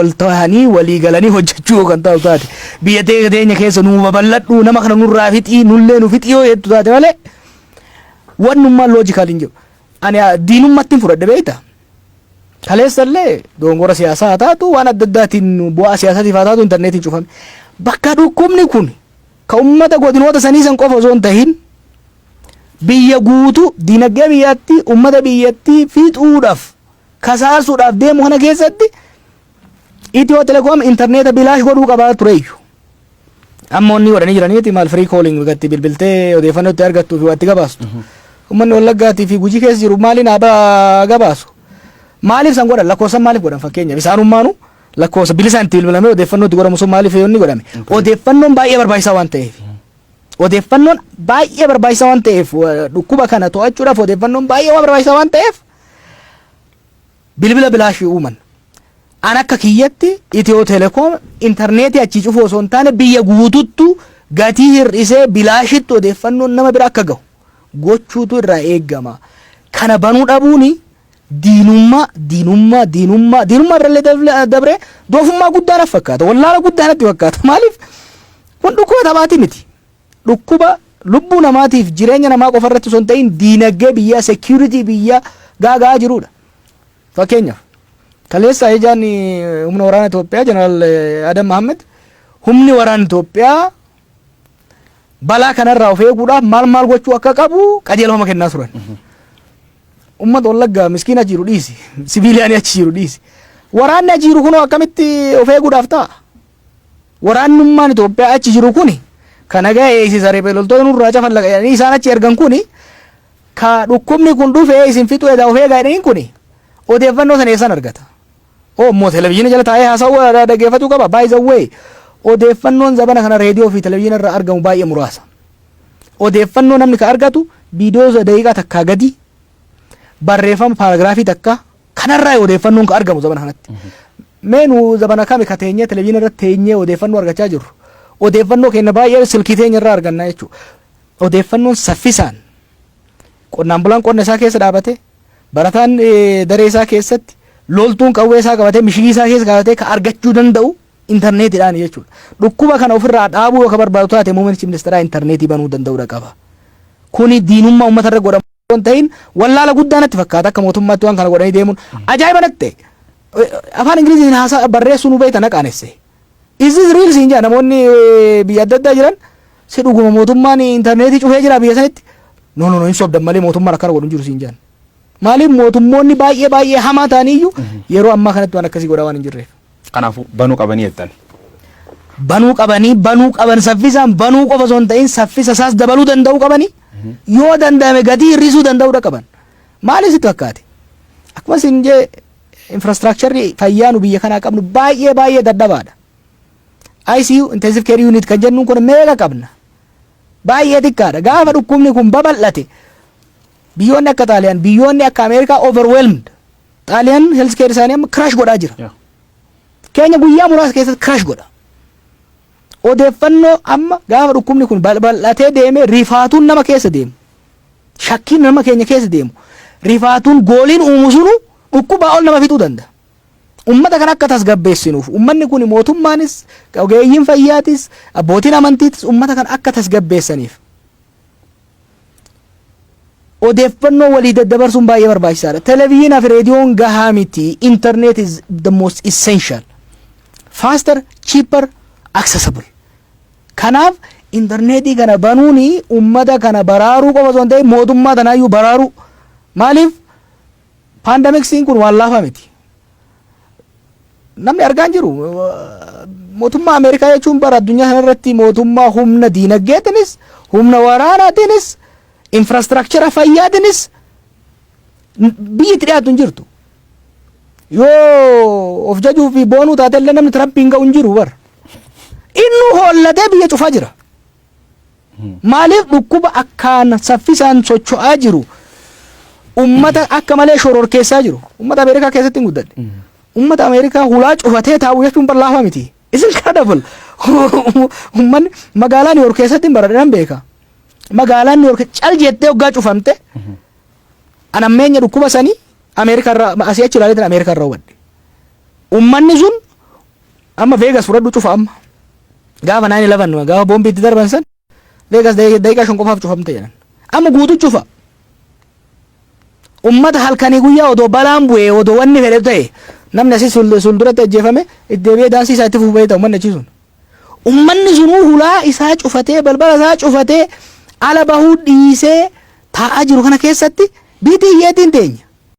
waltahanii walii galanii hojjechuu kan ta'u taate biyya teenya keessa nu babal'adhu nama kana nurraa fixii nullee nu fixiyoo jettu taate malee wannummaan loojikaal hin jiru. Ani diinummaatti hin fudhadhe beektaa. Kaleessallee dongora siyaasaa haa taatu waan adda addaatiin bu'aa siyaasaatiif haa taatu intarneetiin cufame. Bakka dhukkubni kun ka uummata godinoota sanii san qofa osoo hin tahin biyya guutuu dinagdee biyyatti uummata biyyatti fiixuudhaaf kasaasuudhaaf deemu kana keessatti Itiyoo Telekoom intarneeta bilaash godhuu qabaa tureeyyu. Amma onni godhanii jiraniiti maal free calling gatti bilbiltee odeeffannoo itti argattuu fi waatti gabaastu. Uummanni Wallaggaatii fi Gujii keessa jiru maaliin haa gabaasu? Maaliif san godhan lakkoofsan maaliif godhan fakkeenyaaf isaanummaanu lakkoofsa bilisaan itti bilbilamee odeeffannoo itti godhamu sun maaliif yoonni godhame? Odeeffannoon baay'ee barbaachisaa waan ta'eef. Odeeffannoon baay'ee barbaachisaa waan ta'eef dhukkuba kana to'achuudhaaf odeeffannoon baay'ee barbaachisaa waan ta'eef bilbila bilaashii uuman. An akka kiyyatti Itiyoo Telekoom intarneetii achi cufuu osoo hin taane biyya guututtu gatii hir'isee bilaashitti odeeffannoon nama bira akka gahu gochuutu irraa eegama. Kana banuu dhabuuni diinummaa irrallee dabree doofummaa guddaa natti fakkaata. Wallaala guddaa natti fakkaata. Maaliif? Kun dhukkuba taphaati miti. Dhukkuba lubbuu namaatiif jireenya namaa qofa irratti osoo hin ta'in diinagdee biyyaa security biyyaa gaagaa jirudha. Fakkeenyaaf kaleessa ejaan humna waraana Itoophiyaa Jeneraal Adam Mohammed humni waraana Itoophiyaa balaa kanarraa of eeguudhaaf maal gochuu akka qabu qajeelfama kennaa turan. Uummata Wallaggaa miskiina jiru dhiisi. Siviiliyaan achi jiru dhiisi. Waraanni achi jiru kunoo akkamitti of eeguudhaaf ta'a? Waraannummaan Itoophiyaa achi jiru kuni kana ga'ee eegsisa reebee loltoota nurraa cafan laqanii isaan achi ergan kuni ka dhukkubni kun dhufee isin fixuu edaa of eegaa jedhaniin kuni odeeffannoo sana eessan argata? Moo televezyiina jala taa'ee haasawuu dhaggeeffachuu qaba? By the way odeeffannoon zabana kana reediyoo fi televezyiina irraa argamu baay'ee muraasa. Odeeffannoo namni ka argatu viidiyoo daqiiqaa takkaa gadi barreeffama paaragraafii takka kanarraa odeeffannoon ka argamu zabana kanatti. Meenu zabana kame ka teenyee televezyiina irratti teenyee odeeffannoo argachaa jirru. Odeeffannoo keenya baay'ee silkii teenya irraa arganna jechuudha. Odeeffannoon saffisaan qonnaan bulaan qonna isaa keessa dhaabate barataan daree isaa keessatti loltuun qawwee isaa qabatee mishigii isaa keessa qabatee ka argachuu danda'u intarneetiidhaan jechuudha. Dhukkuba kana ofirraa dhaabuu yoo ka barbaadu taate muummichi ministeeraa intarneetii banuu danda'uudha qaba. Kuni diinummaa uummata irra godhamu waan ta'in wallaala guddaa natti fakkaata akka mootummaatti waan kana godhanii deemuun ajaa'iba natti. Afaan Ingiliziin haasaa barreessuu nu beektan qaanesse. Is this real siin jaa namoonni biyya adda addaa jiran si dhuguma mootummaan intarneetii cufee jira biyya sanitti? No hin sobdan malee mootummaan akkana godhu jiru siin jaan. Maaliif mootummoonni baay'ee hamaa ta'aniyyuu yeroo ammaa kanatti waan akkasii godhaa waan hin jirreef. Kanaafuu banuu qabanii jettan. Banuu qaban saffisaan banuu qofa osoo hin ta'in saffisa isaas dabaluu danda'uu qabanii yoo danda'ame gatii hir'isuu danda'uudha qaban. Maaliif sitti fakkaate? Akkuma isin jee infrastructure fayyaa nu biyya kanaa qabnu baay'ee dadhabaadha. ICU intensive care unit kan jennuun kun meeqa qabna? Baay'ee xiqqaadha. Gaafa dhukkubni kun babal'ate biyyoonni akka Xaaliyaan biyyoonni akka Ameerikaa overwhelmed. Xaaliyaan health care isaanii amma crash godhaa jira. Keenya guyyaa muraasa keessatti crash godha. Odeeffannoo amma gaafa dhukkubni kun bal'atee deemee rifaatuun nama keessa deemu. Shakkiin nama keenya keessa deemu. Rifaatuun gooliin uumu sunu dhukkubaa ol nama fixuu danda'a. Uummata kan akka tasgabbeessinuuf uummanni kun mootummaanis ogeeyyiin fayyaatis abbootiin amantiitis uummata kan akka tasgabbeessaniif odeeffannoo walii daddabarsuun baay'ee barbaachisaadha. Televezyiinaa fi reediyoon gahaa miti. Internet is the most essential. Faster, cheaper, accessible. Kanaaf internetii kana banuuni uummata kana baraaruu qofa osoo hin ta'in mootummaa tanaayyuu baraaruu. Maaliif paandamiksiin kun waan laafaa miti. Namni argaa hin jiru mootummaa Ameerikaa jechuun bara addunyaa kanarratti mootummaa humna diinagdeetinis humna waraanaatiinis infrastructure fayyaatiinis biyyi itti dhiyaatu hin jirtu. Yoo of jajuu fi boonuu taatellee namni Tiraampiin ga'u hin jiru bara. Inni hollatee biyya cufaa jira. Maaliif dhukkuba akkaan saffisaan socho'aa jiru ummata akka malee shororkeessaa jiru. Ummata Ameerikaa keessatti hin guddadhe. Ummata Ameerikaa hulaa cufatee taa'u jechuun bal'aafaa miti. Is incredible. Ummanni magaalaa New York keessatti hin baradhan beeka. Magaalaan New York cal jettee hoggaa cufamte anammeenya dhukkuba sanii Ameerikaa irraa asii achi ilaaleetiin Ameerikaa irraa hubadhe. Ummanni sun amma Vegas fudhadhu cufa amma gaafa 9/11 gaafa boombii itti darban san Vegas daqiiqaa 5 qofaaf cufamte jedhan amma guutuu cufa ummata halkanii guyyaa odoo balaan bu'ee odoo wanni fedhe ta'e namni asii sulduratti ajjeefame itti deebi'ee daansii isaa itti fufee ta'u ummanni achi sun ummanni sunuu hulaa isaa cufatee balbala isaa cufatee ala bahuu dhiisee taa'aa jiru kana keessatti biitii hiyyeetiin teenya